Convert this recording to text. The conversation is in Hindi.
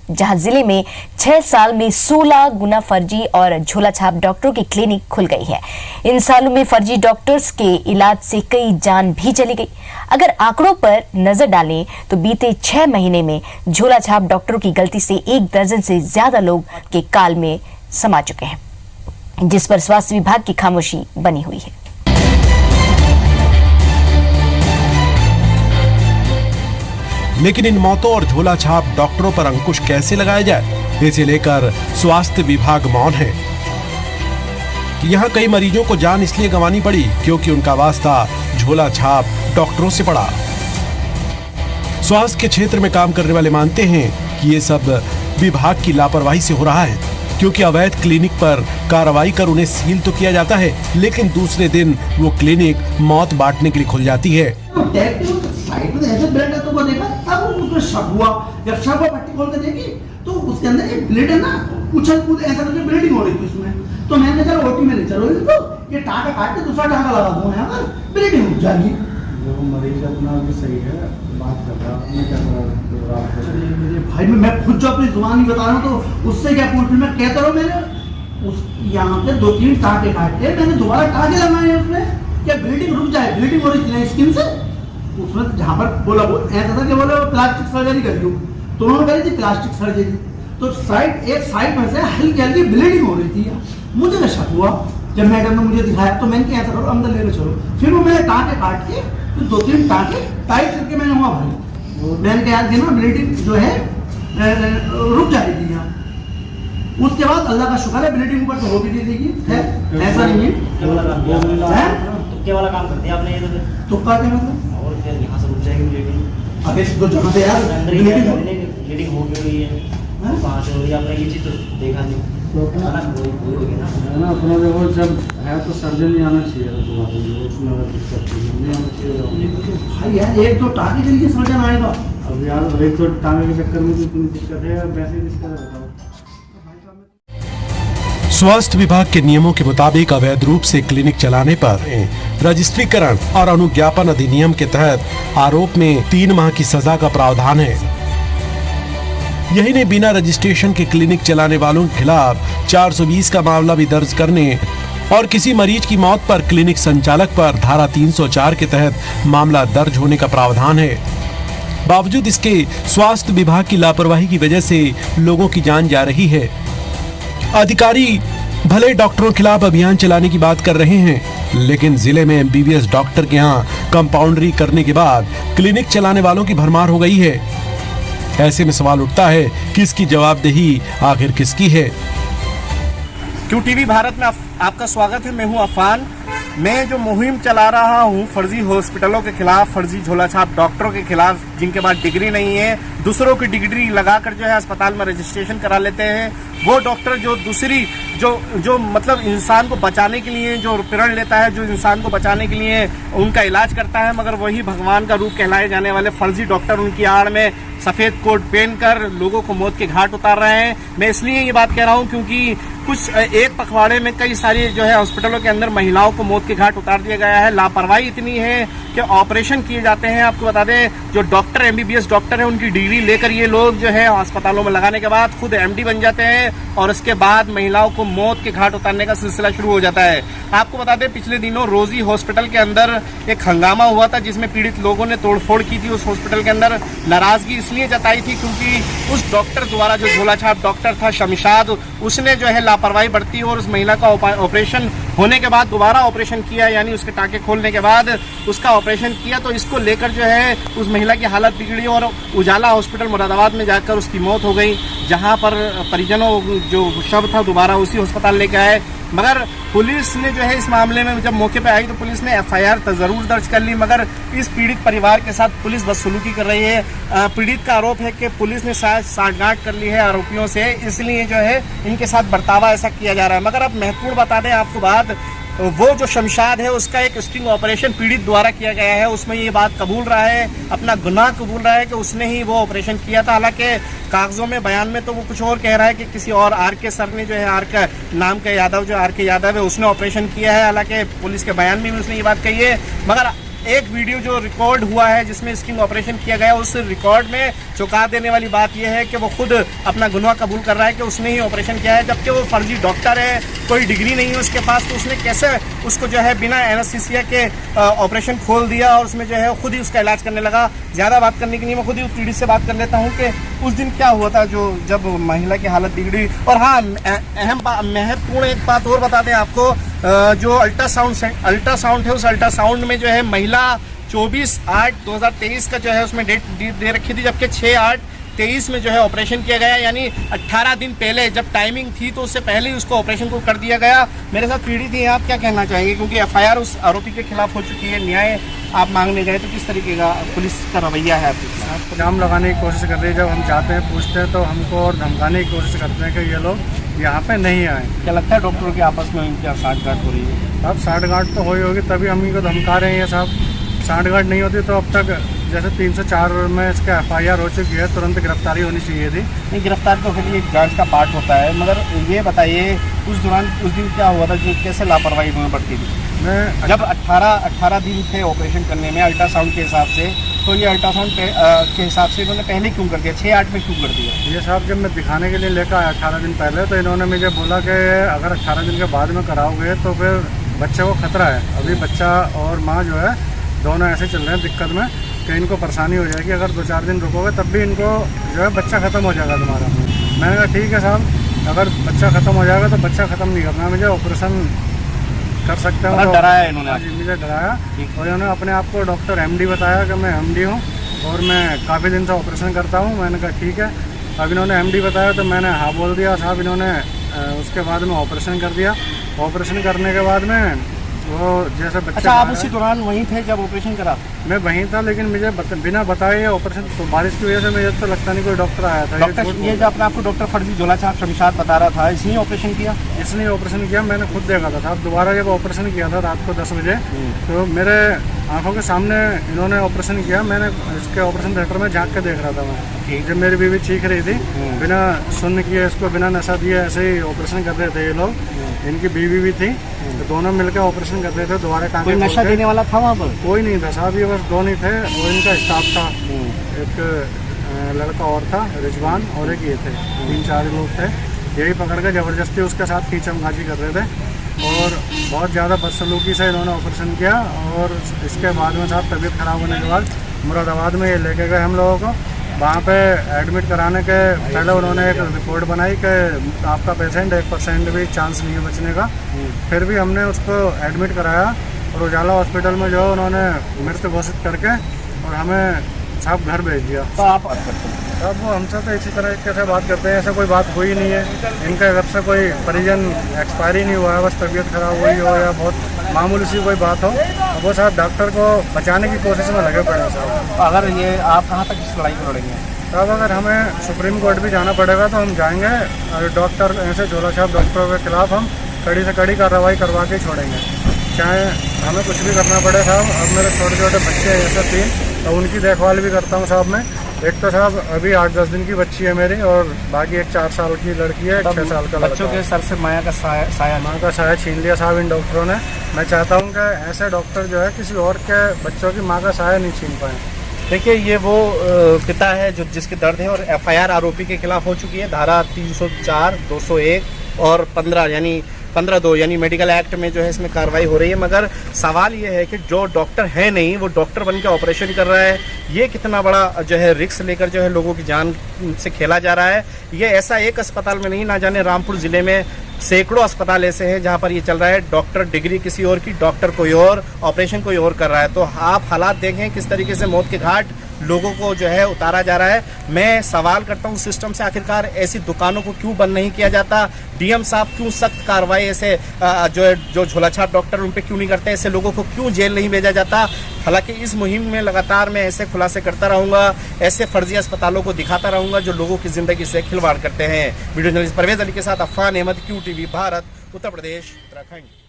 जहां जिले में 6 साल में 16 गुना फर्जी और झोला छाप डॉक्टरों की क्लिनिक खुल गई है। इन सालों में फर्जी डॉक्टर्स के इलाज से कई जान भी चली गई। अगर आंकड़ों पर नजर डालें तो बीते 6 महीने में झोला छाप डॉक्टरों की गलती से 1 दर्जन से ज्यादा लोग के काल में समा चुके हैं, जिस पर स्वास्थ्य विभाग की खामोशी बनी हुई है। लेकिन इन मौतों और झोला छाप डॉक्टरों पर अंकुश कैसे लगाया जाए, इसे लेकर स्वास्थ्य विभाग मौन है। यहाँ कई मरीजों को जान इसलिए गंवानी पड़ी क्योंकि उनका वास्ता झोला छाप डॉक्टरों से पड़ा। स्वास्थ्य के क्षेत्र में काम करने वाले मानते हैं कि ये सब विभाग की लापरवाही से हो रहा है, क्योंकि अवैध क्लिनिक पर कार्रवाई कर उन्हें सील तो किया जाता है, लेकिन दूसरे दिन वो क्लिनिक मौत बांटने के लिए खुल जाती है। साइड में ऐसे ब्लेड है तो वो देखा, अब उसको शक हुआ, जब शक हुआ पट्टी खोल के देखी तो उसके अंदर एक ब्लेड है ना, उछल कूद ऐसा करके ब्लीडिंग हो रही थी उसमें। तो मैंने कहा ओटी में ले चलो इसको, ये टाका काट के दूसरा टाका लगा दूं यहाँ पर, ब्लीडिंग रुक जाएगी। जो मरीज अपना भी सही है, बात कर रहा है भाई मैं खुद जो अपनी जुबान ही बता रहा हूँ तो उससे क्या पूछ, मैं कहता रहा हूँ मैंने उस यहाँ पे 2-3 टाके काटे, मैंने दोबारा टाके लगाए उसमें, क्या ब्लीडिंग रुक जाए, ब्लीडिंग हो रही थी स्किन से उसमें, जहाँ पर बोला वो ऐसा था कि बोला प्लास्टिक सर्जरी कर लूँ, तो उन्होंने करी थी प्लास्टिक सर्जरी, तो एक साइड में से हल्की हल्की ब्लीडिंग हो रही थी। मुझे ना शक हुआ, जब मैडम ने मुझे दिखाया तो मैंने क्या ऐसा करो अंदर लेकर चलो, फिर वो मैंने टाँके काट के फिर 2-3 टाँके टाइट करके मैंने वहाँ भरी, मैंने कहा कि ना ब्लीडिंग जो है रुक जाएगी यहाँ। उसके बाद अल्लाह का शुक्र है ब्लीडिंग ऊपर से हो भी नहीं देगी, ऐसा नहीं है। तुक्के वाला काम करते हैं आपने ये तो, तुक्का क्या मतलब, और फिर यहाँ से रुक जाएगी ब्लीडिंग। अबे तो जहाँ से यार ब्लीडिंग हो गई है, कहाँ से हो रही है, आपने ये चीज तो देखा नहीं तो अपना ना अपना देखो, जब है तो सर्जन नहीं आना चाहिए, उसमें अगर दिक्कत नहीं आना चाहिए भाई यार, एक तो टाँगे के लिए सर्जन आएगा। अब यार एक तो टाँगे के चक्कर में तो इतनी दिक्कत है, वैसे दिक्कत है बताओ। स्वास्थ्य विभाग के नियमों के मुताबिक अवैध रूप से क्लिनिक चलाने पर रजिस्ट्रीकरण और अनुज्ञापन अधिनियम के तहत आरोप में 3 माह की सजा का प्रावधान है। यही नहीं, बिना रजिस्ट्रेशन के क्लिनिक चलाने वालों के खिलाफ 420 का मामला भी दर्ज करने और किसी मरीज की मौत पर क्लिनिक संचालक पर धारा 304 के तहत मामला दर्ज होने का प्रावधान है। बावजूद इसके स्वास्थ्य विभाग की लापरवाही की वजह से लोगों की जान जा रही है। अधिकारी भले डॉक्टरों के खिलाफ अभियान चलाने की बात कर रहे हैं, लेकिन जिले में एमबीबीएस डॉक्टर के यहाँ कंपाउंडरी करने के बाद क्लिनिक चलाने वालों की भरमार हो गई है। ऐसे में सवाल उठता है कि इसकी जवाबदेही आखिर किसकी है। QTV भारत में आपका स्वागत है। मैं हूं अफान। मैं जो मुहिम चला रहा हूं फर्जी हॉस्पिटलों के खिलाफ, फर्जी झोला छाप डॉक्टरों के खिलाफ, जिनके पास डिग्री नहीं है, दूसरों की डिग्री लगाकर जो है अस्पताल में रजिस्ट्रेशन करा लेते हैं। वो डॉक्टर जो दूसरी जो मतलब इंसान को बचाने के लिए जो प्रण लेता है, जो इंसान को बचाने के लिए उनका इलाज करता है, मगर वही भगवान का रूप कहलाए जाने वाले फर्जी डॉक्टर उनकी आड़ में सफेद कोट पहनकर लोगों को मौत के घाट उतार रहे हैं। मैं इसलिए ये बात कह रहा हूँ क्योंकि कुछ एक पखवाड़े में कई सारी जो है हॉस्पिटलों के अंदर महिलाओं को मौत के घाट उतार दिया गया है। लापरवाही इतनी है कि ऑपरेशन किए जाते हैं। आपको बता दें, जो डॉक्टर एमबीबीएस डॉक्टर है, उनकी डिग्री लेकर ये लोग जो है अस्पतालों में लगाने के बाद खुद एमडी बन जाते हैं और उसके बाद महिलाओं को मौत के घाट उतारने का सिलसिला शुरू हो जाता है। आपको बता दें, पिछले दिनों रोजी हॉस्पिटल के अंदर एक हंगामा हुआ था, जिसमें पीड़ित लोगों ने तोड़फोड़ की थी। उस हॉस्पिटल के अंदर नाराजगी इसलिए जताई थी क्योंकि उस डॉक्टर द्वारा, जो झोला छाप डॉक्टर था शमशाद, उसने जो है लापरवाही बरती और उस महिला का ऑपरेशन होने के बाद दोबारा ऑपरेशन किया, यानी उसके टाँके खोलने के बाद उसका ऑपरेशन किया। तो इसको लेकर जो है उस महिला की हालत बिगड़ी और उजाला हॉस्पिटल मुरादाबाद में जाकर उसकी मौत हो गई, जहां पर परिजनों जो शव था दोबारा उसी अस्पताल लेकर आए। मगर पुलिस ने जो है इस मामले में जब मौके पे आई तो पुलिस ने एफआईआर तो जरूर दर्ज कर ली, मगर इस पीड़ित परिवार के साथ पुलिस बदसलूकी कर रही है। पीड़ित का आरोप है कि पुलिस ने शायद साठगांठ कर ली है आरोपियों से, इसलिए जो है इनके साथ बर्तावा ऐसा किया जा रहा है। मगर अब महत्वपूर्ण बता दें आपको बात, वो जो शमशाद है उसका एक स्टिंग ऑपरेशन पीड़ित द्वारा किया गया है। उसमें ये बात कबूल रहा है, अपना गुनाह कबूल रहा है कि उसने ही वो ऑपरेशन किया था। हालांकि कागजों में, बयान में तो वो कुछ और कह रहा है कि किसी और आर के सर ने जो है, आर का नाम का यादव, जो आर के यादव है, उसने ऑपरेशन किया है। हालांकि पुलिस के बयान में भी उसने ये बात कही है। मगर एक वीडियो जो रिकॉर्ड हुआ है जिसमें स्टिंग ऑपरेशन किया गया, उस रिकॉर्ड में चौंका देने वाली बात यह है कि वो खुद अपना गुनाह कबूल कर रहा है कि उसने ही ऑपरेशन किया है, जबकि वो फर्जी डॉक्टर है, कोई डिग्री नहीं है उसके पास, तो उसने कैसे उसको जो है बिना एनेस्थीसिया के ऑपरेशन खोल दिया और उसमें जो है खुद ही उसका इलाज करने लगा। ज़्यादा बात करने के लिए मैं खुद ही उस पीढ़ी से बात कर लेता हूँ कि उस दिन क्या हुआ था जो जब महिला की हालत बिगड़ी। और हाँ, अहम महत्वपूर्ण एक बात और बता दें आपको, जो अल्ट्रासाउंड है, उस अल्ट्रासाउंड में जो है महिला 24/8/2023 का जो है उसमें डेट दे रखी थी, जबकि 6/8/23 में जो है ऑपरेशन किया गया, यानी 18 दिन पहले जब टाइमिंग थी तो उससे पहले ही उसको ऑपरेशन को कर दिया गया। मेरे साथ पीड़ित थी, आप क्या कहना चाहेंगे, क्योंकि एफआईआर उस आरोपी के खिलाफ हो चुकी है, न्याय आप मांगने गए, तो किस तरीके का पुलिस का रवैया है आपके खिलाफ? आपको जाम लगाने की कोशिश कर रही है, जब हम जाते हैं पूछते हैं तो हमको और धमकाने की कोशिश करते हैं कि ये लोग यहाँ पे नहीं आए। क्या लगता है डॉक्टरों के आपस में इनकी साठगांठ हो रही है? अब साठगांठ तो हुई होगी, तभी हम इनको धमका रहे हैं ये साहब। साठगांठ नहीं होती तो अब तक जैसे 304 में इसका एफआईआर हो चुकी है, तुरंत गिरफ्तारी होनी चाहिए थी। नहीं, गिरफ्तार तो फिर ये जांच का पार्ट होता है, मगर ये बताइए उस दिन क्या हुआ था, जो कैसे लापरवाही इन्होंने बरती थी? मैं जब 18 दिन थे ऑपरेशन करने में अल्ट्रासाउंड के हिसाब से, तो ये अल्ट्रासाउंड के हिसाब से इन्होंने पहले क्यों कर दिया, 6/8 में क्यों कर दिया? ये साहब जब मैं दिखाने के लिए लेकर आया 18 दिन पहले, तो इन्होंने मुझे बोला कि अगर 18 दिन के बाद में कराओगे तो फिर बच्चे को खतरा है। अभी बच्चा और माँ जो है दोनों ऐसे चल रहे हैं दिक्कत में कि इनको परेशानी हो जाएगी, अगर 2-4 दिन रुकोगे तब भी इनको जो है बच्चा ख़त्म हो जाएगा तुम्हारा। मैंने कहा ठीक है साहब, अगर बच्चा ख़त्म हो जाएगा तो बच्चा ख़त्म नहीं करना, मुझे ऑपरेशन कर सकते हैं। डराया इन्होंने? जी, मुझे डराया, और इन्होंने अपने आप को डॉक्टर MD बताया कि मैं MD हूँ और मैं काफ़ी दिन से ऑपरेशन करता हूँ। मैंने कहा ठीक है। अब इन्होंने MD बताया तो मैंने हाँ बोल दिया साहब। इन्होंने उसके बाद में ऑपरेशन कर दिया। ऑपरेशन करने के बाद में वो जैसे बच्चा। अच्छा, आप उसी दौरान वहीं थे जब ऑपरेशन करा? मैं वहीं था, लेकिन मुझे बिना बताए ऑपरेशन, तो बारिश की वजह से मुझे तो लगता नहीं कोई डॉक्टर आया था। डॉक्टर ये जो अपने आपको डॉक्टर फर्जी झोलाछाप शमशाद बता रहा था, इसने ऑपरेशन किया? इसने ऑपरेशन किया, मैंने खुद देखा था साहब। दोबारा जब ऑपरेशन किया था रात को 10 बजे, तो मेरे आंखों के सामने इन्होंने ऑपरेशन किया। मैंने इसके ऑपरेशन थिएटर में झाँक के देख रहा था मैं, जब मेरी बीवी चीख रही थी, बिना सुन्न किए, इसको बिना नशा दिए ऐसे ही ऑपरेशन कर रहे थे ये लोग। इनकी बीवी भी थी, तो दोनों मिलकर ऑपरेशन कर रहे थे। दोबारा कोई नशा देने वाला था वहाँ पर? कोई नहीं था साहब, ये बस दोनों ही थे और इनका स्टाफ था। एक लड़का और था, रिजवान, और एक ये थे, 3-4 लोग थे। यही पकड़ के ज़बरदस्ती उसके साथ खींचमगाजी कर रहे थे और बहुत ज़्यादा बदसलूकी से इन्होंने ऑपरेशन किया। और इसके बाद में साहब तबीयत ख़राब होने के बाद मुरादाबाद में ये लेके गए हम लोगों को। वहाँ पे एडमिट कराने के पहले उन्होंने एक रिपोर्ट बनाई कि आपका पेशेंट 1% भी चांस नहीं है बचने का। फिर भी हमने उसको एडमिट कराया और उजाला हॉस्पिटल में जो उन्होंने मृत घोषित करके और हमें साहब घर भेज दिया। तो आप बात करते हैं अब वो हमसे तो इसी तरह से बात करते हैं, ऐसा कोई बात हुई नहीं है। इनके घर से कोई परिजन एक्सपायरी नहीं हुआ है, बस तबीयत खराब हुई हो या बहुत मामूली सी कोई बात हो, अब वो साहब डॉक्टर को बचाने की कोशिश में लगे पड़े साहब। तो अगर ये आप कहाँ तक इस लड़ाई में लड़ेंगे? साहब अगर हमें सुप्रीम कोर्ट भी जाना पड़ेगा तो हम जाएंगे, और डॉक्टर ऐसे झोलाछाप डॉक्टरों के खिलाफ हम कड़ी से कड़ी कार्रवाई करवा के छोड़ेंगे, चाहे हमें कुछ भी करना पड़े साहब। अब मेरे छोटे छोटे बच्चे हैं ऐसे 3, तो उनकी देखभाल भी करता हूँ साहब मैं। एक तो साहब अभी 8-10 दिन की बच्ची है मेरी, और बाकी एक 4 साल की लड़की है, 6 साल का बच्चों के सर से माया का साया माँ का साया छीन लिया साहब इन डॉक्टरों ने। मैं चाहता हूँ कि ऐसे डॉक्टर जो है किसी और के बच्चों की माँ का साया नहीं छीन पाए। देखिए, ये वो पिता है जो जिसके दर्द है, और एफआईआर आरोपी के खिलाफ हो चुकी है। धारा 304, 201 और 15 यानी 15(2) यानी मेडिकल एक्ट में जो है इसमें कार्रवाई हो रही है। मगर सवाल ये है कि जो डॉक्टर है नहीं, वो डॉक्टर बन के ऑपरेशन कर रहा है। ये कितना बड़ा जो है रिस्क लेकर जो है लोगों की जान से खेला जा रहा है। ये ऐसा एक अस्पताल में नहीं, ना जाने रामपुर जिले में सैकड़ों अस्पताल ऐसे हैं जहां पर ये चल रहा है। डॉक्टर डिग्री किसी और की, डॉक्टर कोई और, ऑपरेशन कोई और कर रहा है। तो आप हालात देखें किस तरीके से मौत के घाट लोगों को जो है उतारा जा रहा है। मैं सवाल करता हूं सिस्टम से, आखिरकार ऐसी दुकानों को क्यों बंद नहीं किया जाता? डीएम साहब क्यों सख्त कार्रवाई ऐसे जो झोलाछाप डॉक्टर उन पे क्यों नहीं करते? ऐसे लोगों को क्यों जेल नहीं भेजा जाता? हालांकि इस मुहिम में लगातार मैं ऐसे खुलासे करता रहूंगा, ऐसे फर्जी अस्पतालों को दिखाता रहूंगा जो लोगों की जिंदगी से खिलवाड़ करते हैं। वीडियो जर्नलिस्ट परवेज अली के साथ अफान अहमद, QTV भारत, उत्तर प्रदेश, उत्तराखंड।